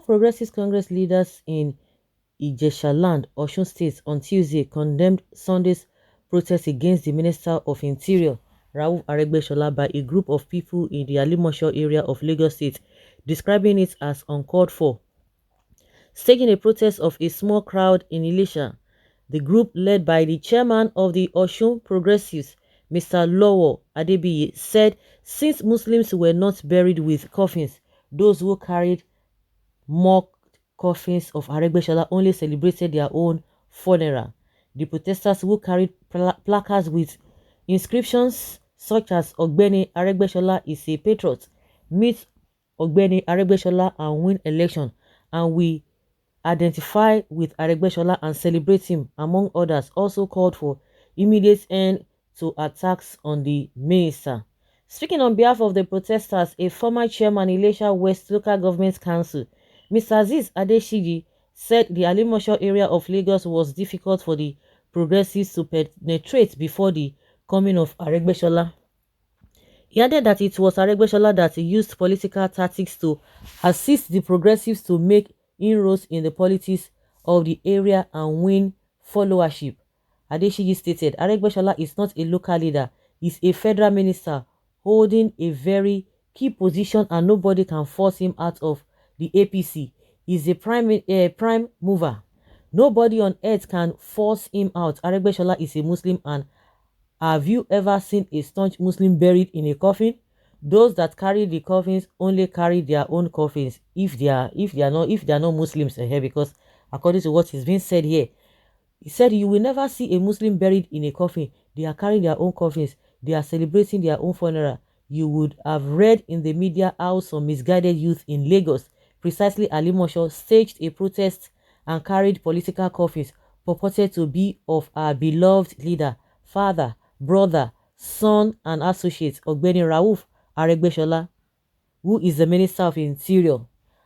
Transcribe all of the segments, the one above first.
Progressive Congress leaders in Ijeshaland, Osun State, on Tuesday condemned Sunday's protest against the Minister of Interior, Rauf Aregbesola, by a group of people in the Alimosho area of Lagos State, describing it as uncalled for. Staging a protest of a small crowd in Ilesha, the group led by the chairman of the Osun Progressives, Mr. Lowo Adebiyi, said since Muslims were not buried with coffins, those who carried mocked coffins of Aregbesola only celebrated their own funeral. The protesters, who carried placards with inscriptions such as Ogbeni Aregbesola is a patriot, meet Ogbeni Aregbesola and win election, and we identify with Aregbesola and celebrate him, among others, also called for immediate end to attacks on the minister. Speaking on behalf of the protesters, a former chairman Ilesha West Local Government Council, Mr. Aziz Adeshiji, said the Alimosho area of Lagos was difficult for the progressives to penetrate before the coming of Aregbesola. He added that it was Aregbesola that used political tactics to assist the progressives to make inroads in the politics of the area and win followership. Adeshiji stated, Aregbesola is not a local leader, he's a federal minister holding a very key position and nobody can force him out of the APC. He's a prime mover. Nobody on earth can force him out. Aregbesola is a Muslim, and have you ever seen a staunch Muslim buried in a coffin? Those that carry the coffins only carry their own coffins if they are not Muslims here, because according to what is being said here, he said you will never see a Muslim buried in a coffin. They are carrying their own coffins. They are celebrating their own funeral. You would have read in the media how some misguided youth in Lagos, precisely Alimosho, staged a protest and carried political coffins purported to be of our beloved leader, father, brother, son, and associate, Ogbeni Rauf Aregbesola, who is the Minister of Interior.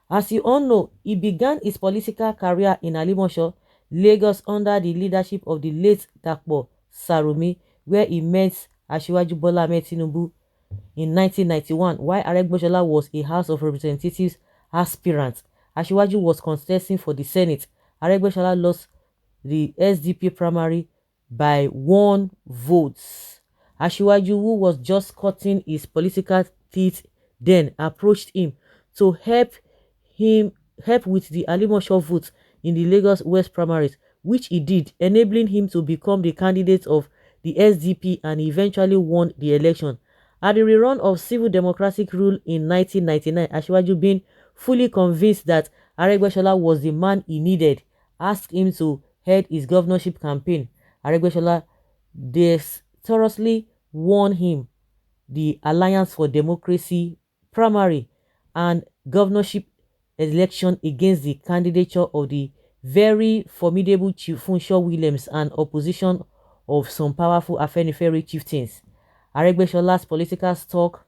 As you all know, he began his political career in Alimosho, Lagos, under the leadership of the late Dapo Sarumi, where he met Asiwaju Bola Ahmed Tinubu in 1991, while Aregbesola was a House of Representatives aspirant. Asiwaju was contesting for the Senate. Aregbesola lost the SDP primary by 1 vote. Asiwaju, who was just cutting his political teeth then, approached him to help with the Alimosho vote in the Lagos West primaries, which he did, enabling him to become the candidate of the SDP, and eventually won the election. At the rerun of civil democratic rule in 1999, Asiwaju, being fully convinced that Aregbesola was the man he needed, asked him to head his governorship campaign. Aregbesola dexterously won him the Alliance for Democracy primary and governorship election against the candidature of the very formidable Chief Funsho Williams and opposition of some powerful Afenifere chieftains. Aregbesola's political stock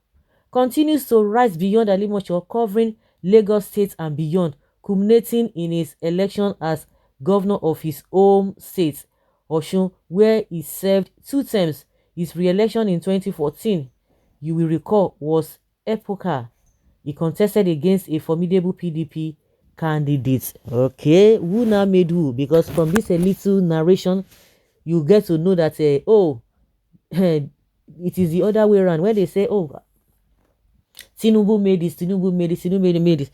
continues to rise beyond Alimosho, covering Lagos State and beyond, culminating in his election as governor of his home state, Osun, where he served 2 terms. His re-election in 2014, you will recall, was epochal. He contested against a formidable PDP candidate. Okay, who now made who? Because from this little narration, you get to know that, it is the other way around. When they say, oh, Tinubu made this, Tinubu made this, Tinubu made this.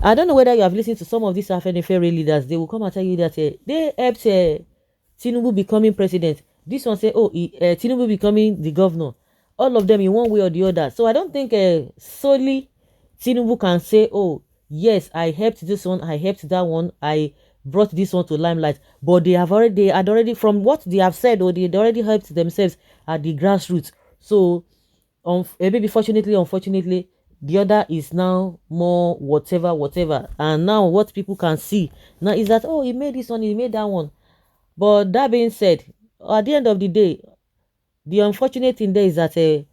I don't know whether you have listened to some of these Afenifere leaders. They will come and tell you that they helped Tinubu becoming president. This one say, oh, Tinubu becoming the governor. All of them in one way or the other. So I don't think solely Tinubu can say, oh, yes, I helped this one, I helped that one, I brought this one to limelight. But they had already, from what they have said, or they already helped themselves at the grassroots. So, maybe fortunately, unfortunately, the other is now more whatever. And now what people can see now is that, oh, he made this one, he made that one. But that being said, at the end of the day, the unfortunate thing there is that they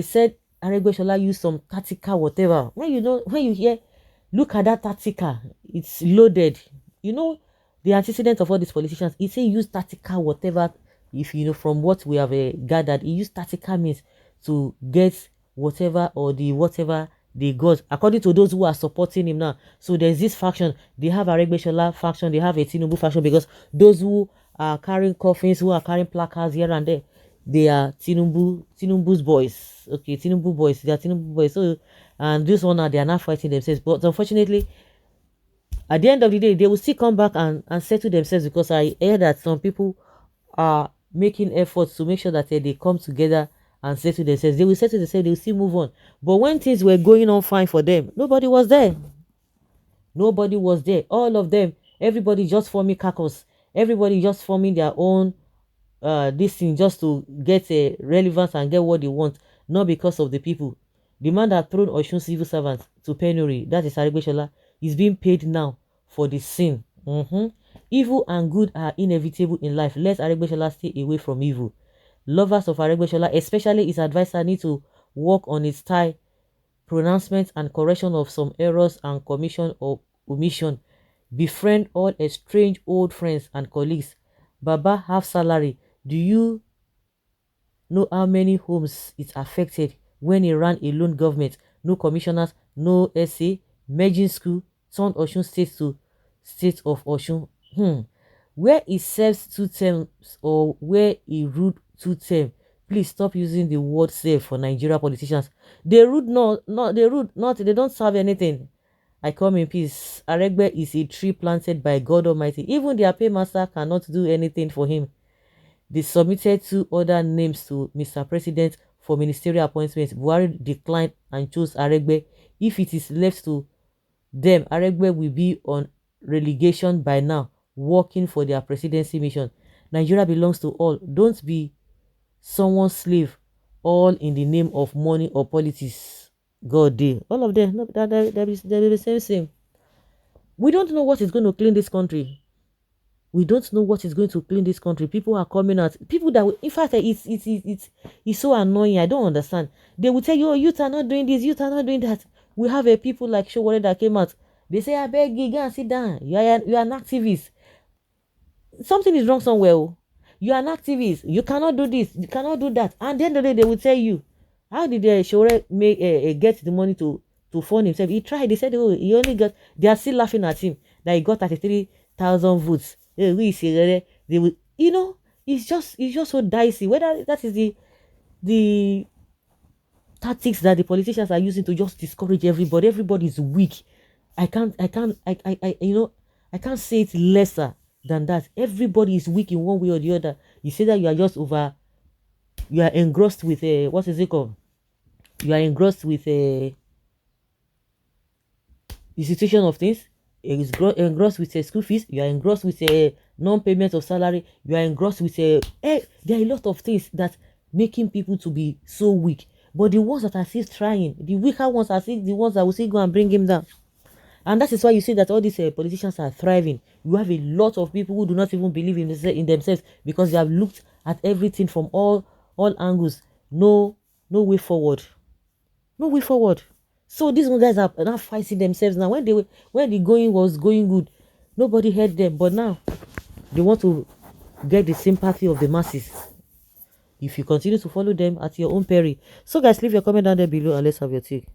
said Aregbesola used some tactical whatever. When you hear, look at that tactical, it's loaded. You know, the antecedent of all these politicians, he say use tactical whatever. If you know, from what we have gathered, he used tactical means to get whatever or the whatever they got, according to those who are supporting him now. So there's this faction. They have a Aregbesola faction. They have a Tinubu faction, because those who are carrying coffins, who are carrying placards here and there, they are Tinubu's boys. Okay, Tinubu boys. They are Tinubu boys. So, and this one now, they are not fighting themselves. But unfortunately, at the end of the day, they will still come back and settle themselves, because I hear that some people are making efforts to make sure that they come together and settle themselves. They will settle themselves, they will still move on. But when things were going on fine for them, nobody was there. Nobody was there. All of them, everybody just forming caucus. Everybody just forming their own this thing, just to get a relevance and get what they want, not because of the people. The man that thrown Osun civil servants to penury, that is Aregbesola, is being paid now for the sin. Evil and good are inevitable in life. Let Aregbesola stay away from evil. Lovers of Aregbesola, especially his advisor, need to work on his style, pronouncement, and correction of some errors and commission or omission. Befriend all estranged old friends and colleagues. Baba half salary. Do you know how many homes it affected when he ran a lone government? No commissioners, no SA, merging school, turned Osun State to State of Osun. Where he serves 2 terms or where he ruled 2 terms. Please stop using the word save for Nigeria politicians. They rude not they rude not, they don't serve anything. I come in peace. Aregbe is a tree planted by God Almighty. Even their paymaster cannot do anything for him. They submitted 2 other names to Mr. President for ministerial appointments. Buhari declined and chose Aregbe. If it is left to them, Aregbe will be on relegation by now, working for their presidency mission. Nigeria belongs to all. Don't be someone's slave, all in the name of money or politics. God day. All of them, no, that is the same. We don't know what is going to clean this country. We don't know what is going to clean this country. People are coming out. People that, in fact, it's so annoying. I don't understand. They will tell you, oh, youth are not doing this, youth are not doing that. We have a people like Showore that came out. They say, I beg you, go and sit down. You are an activist. Something is wrong somewhere. Oh. You are an activist. You cannot do this. You cannot do that. And at the end of the day, they will tell you, how did Showore get the money to fund himself? He tried. They said, oh, he only got. They are still laughing at him that he got 33,000 votes. They will, it's just so dicey. Whether that is the tactics that the politicians are using to just discourage everybody. Everybody is weak. I can't say it lesser than that. Everybody is weak in one way or the other. You say that you are just you are engrossed with what is it called? You are engrossed with the situation of things. Engrossed with school fees. You are engrossed with non-payment of salary. You are engrossed with there are a lot of things that making people to be so weak. But the ones that are still trying, the weaker ones are still the ones that will still go and bring him down. And that is why you see that all these politicians are thriving. You have a lot of people who do not even believe in themselves, because they have looked at everything from all angles. No way forward. No way forward. So these guys are now fighting themselves now. When the going was going good, nobody heard them. But now they want to get the sympathy of the masses. If you continue to follow them at your own peril. So guys, leave your comment down there below and let's have your take.